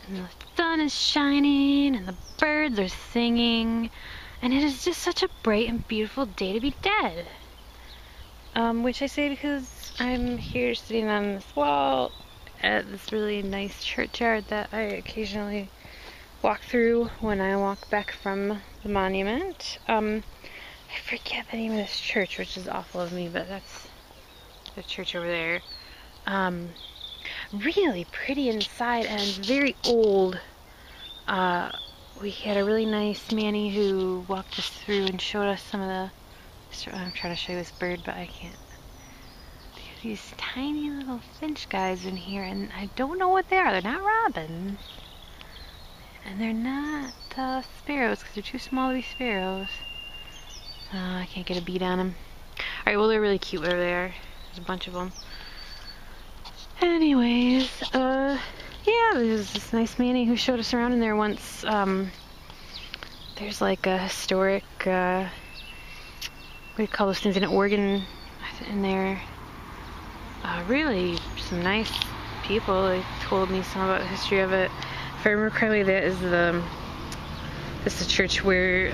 and the sun is shining, and the birds are singing, and it is just such a bright and beautiful day to be dead. Which I say because I'm here sitting on this wall at this really nice churchyard that I occasionally walk through when I walk back from the monument. I forget the name of this church, which is awful of me, but that's the church over there. Really pretty inside and very old. We had a really nice Manny who walked us through and showed us some of the... I'm trying to show you this bird, but I can't. There's these tiny little finch guys in here, and I don't know what they are. They're not robins. And they're not sparrows, because they're too small to be sparrows. I can't get a bead on them. Alright, well, they're really cute wherever they are. There's a bunch of them. Anyways, yeah, there's this nice Manny who showed us around in there once. There's like a historic, what do you call those things, an organ in there. Really some nice people. They told me some about the history of it. If I remember correctly, this is the church where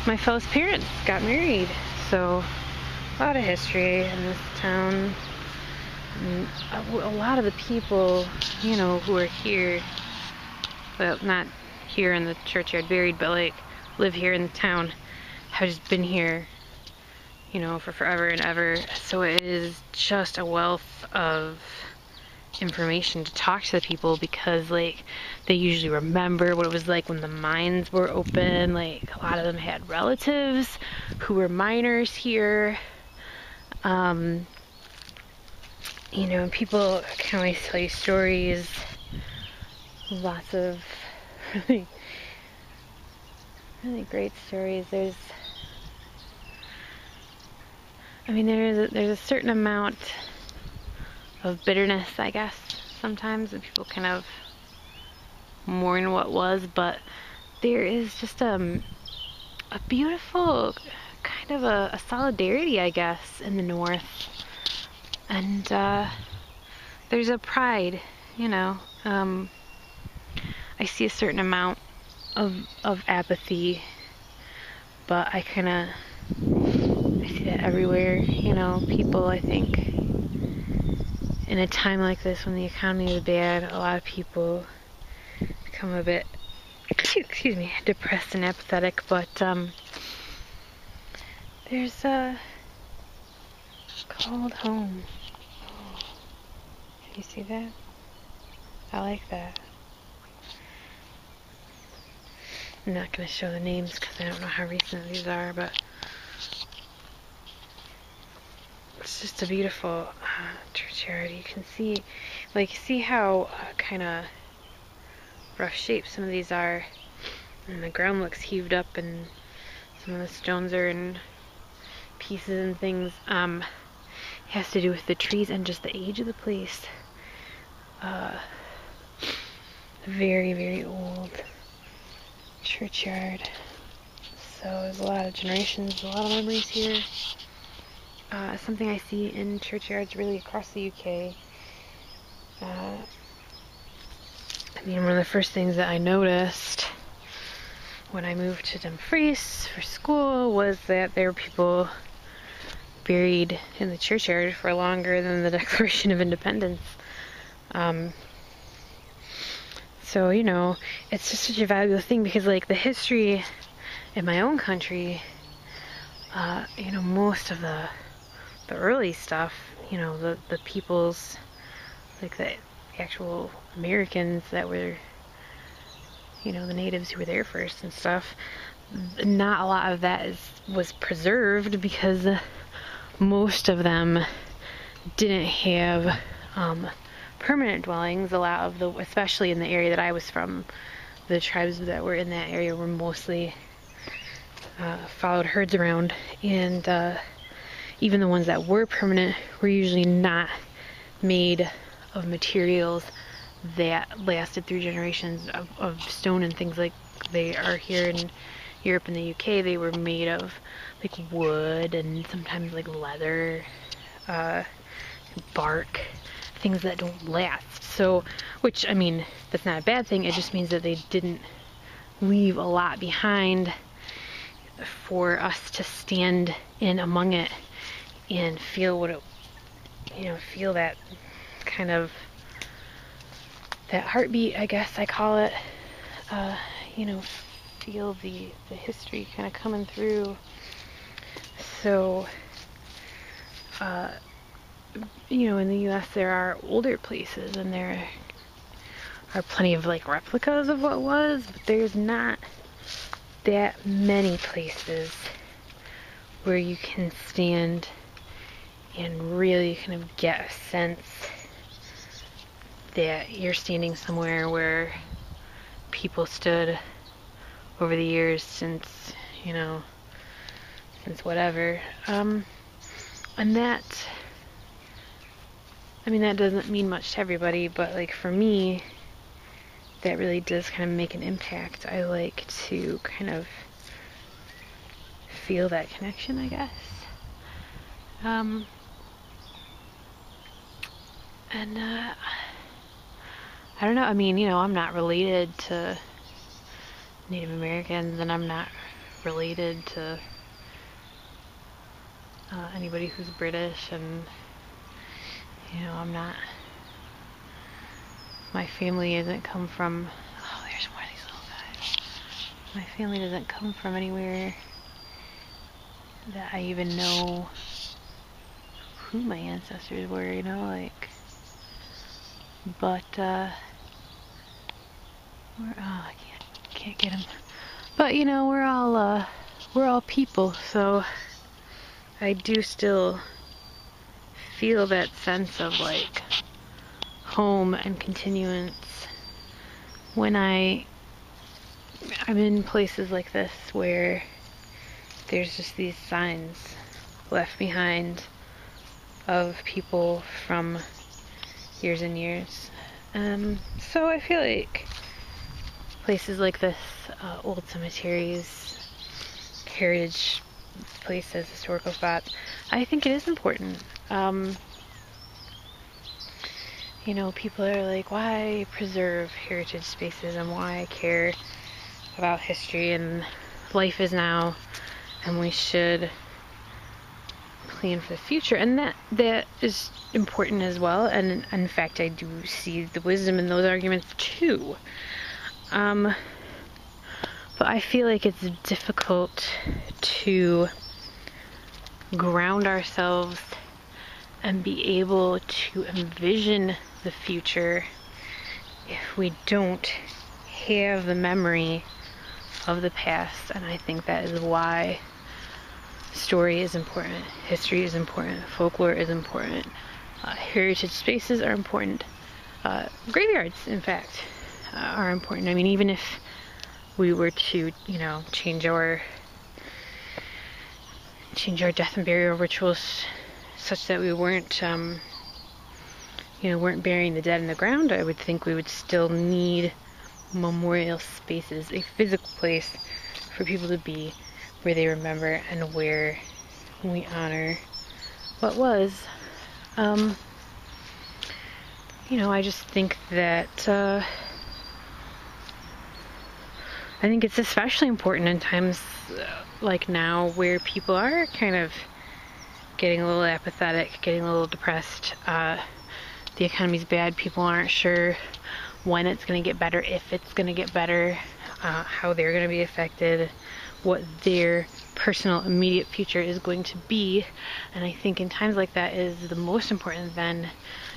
my fellow's parents got married. So a lot of history in this town. And a lot of the people, you know, who are here, well, not here in the churchyard buried, but like live here in the town, have just been here, you know, for forever and ever. So it is just a wealth of information to talk to the people, because like they usually remember what it was like when the mines were open. Like a lot of them had relatives who were miners here. You know, people can always tell you stories. Lots of really, really great stories. There's a certain amount of bitterness, I guess, sometimes, and people kind of mourn what was, but there is just a beautiful kind of a solidarity, I guess, in the North. And there's a pride, you know. I see a certain amount of apathy, but I see that everywhere, you know. People, I think, in a time like this when the economy is bad, a lot of people become a bit, excuse me, depressed and apathetic, but there's a called home. Oh, can you see that? I like that. I'm not going to show the names because I don't know how recent these are, but it's just a beautiful churchyard. You can see how kind of rough shape some of these are, and the ground looks heaved up, and some of the stones are in pieces and things. It has to do with the trees and just the age of the place. Very, very old churchyard. So there's a lot of generations, a lot of memories here. Something I see in churchyards really across the UK. One of the first things that I noticed when I moved to Dumfries for school was that there were people buried in the churchyard for longer than the Declaration of Independence. So, you know, it's just such a valuable thing, because like the history in my own country, you know, most of the early stuff, you know, the peoples, like the actual Americans that were, you know, the natives who were there first and stuff, not a lot of that was preserved, because most of them didn't have permanent dwellings. A lot of especially in the area that I was from, the tribes that were in that area were mostly followed herds around, and even the ones that were permanent were usually not made of materials that lasted through generations of stone and things like they are here in Europe and the UK. They were made of like wood and sometimes like leather, bark, things that don't last. So, which, I mean, that's not a bad thing. It just means that they didn't leave a lot behind for us to stand in among it and feel what it, feel that kind of, that heartbeat, I guess I call it, feel the history kind of coming through. So, in the US there are older places, and there are plenty of like replicas of what was, but there's not that many places where you can stand and really kind of get a sense that you're standing somewhere where people stood over the years since whatever. And that, that doesn't mean much to everybody, but like for me, that really does kind of make an impact. I like to kind of feel that connection, I guess. I don't know, I'm not related to Native Americans, and I'm not related to anybody who's British, and my family doesn't come from, oh, there's more of these little guys. My family doesn't come from anywhere that I even know who my ancestors were, but I can't get him. But we're all people, so I do still feel that sense of like home and continuance when I'm in places like this where there's just these signs left behind of people from years and years. So I feel like places like this, old cemeteries, heritage places, historical spots, I think it is important. People are like, why preserve heritage spaces, and why I care about history, and life is now, and we should plan for the future, and that is important as well, and in fact I do see the wisdom in those arguments too. But I feel like it's difficult to ground ourselves and be able to envision the future if we don't have the memory of the past. And I think that is why story is important, history is important, folklore is important, heritage spaces are important, graveyards, in fact, are important. Even if we were to, change our death and burial rituals such that we weren't burying the dead in the ground, I would think we would still need memorial spaces, a physical place for people to be, where they remember and where we honor what was. I just think that I think it's especially important in times like now, where people are kind of getting a little apathetic, getting a little depressed. The economy's bad. People aren't sure when it's going to get better, if it's going to get better, how they're going to be affected, what their personal immediate future is going to be. And I think in times like that is the most important then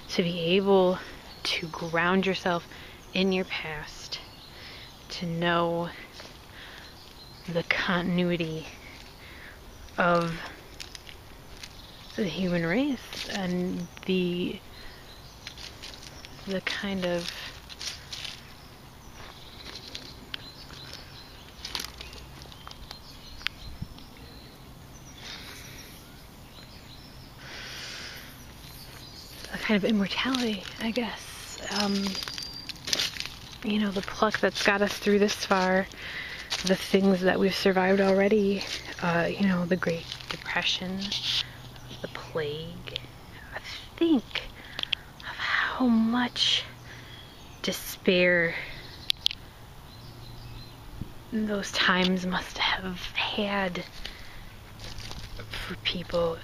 to be able to ground yourself in your past, to know the continuity of the human race and the kind of immortality, I guess. The pluck that's got us through this far, the things that we've survived already, the Great Depression, the plague. Think of how much despair those times must have had for people,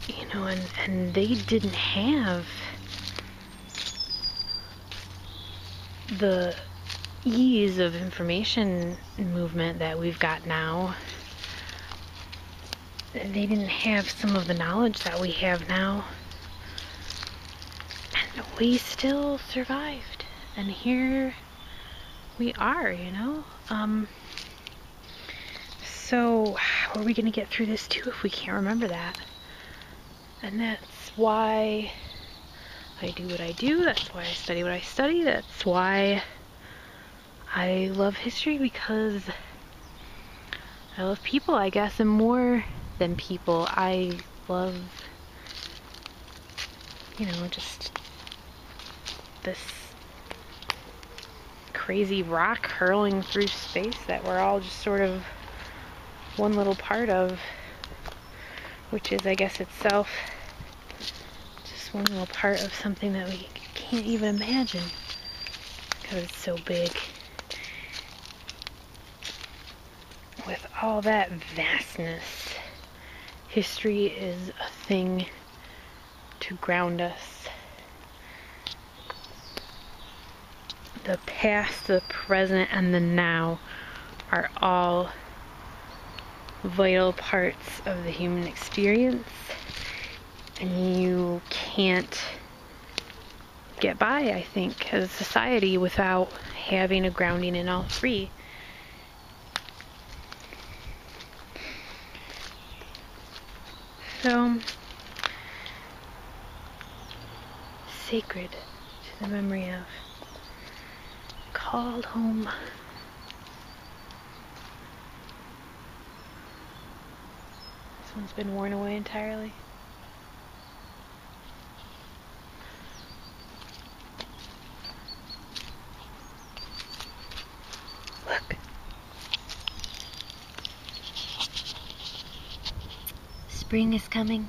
you know, and they didn't have the ease of information movement that we've got now. They didn't have some of the knowledge that we have now, and we still survived, and here we are, you know. So how are we gonna get through this too if we can't remember that? And that's why I do what I do, that's why I study what I study, that's why I love history, because I love people, I guess, and more than people, I love, you know, just this crazy rock hurling through space that we're all just sort of one little part of, which is, I guess, itself just one little part of something that we can't even imagine because it's so big. With all that vastness, history is a thing to ground us. The past, the present, and the now are all vital parts of the human experience, and you can't get by, I think, as a society without having a grounding in all three. So, sacred to the memory of, called home. This one's been worn away entirely. Look. Spring is coming.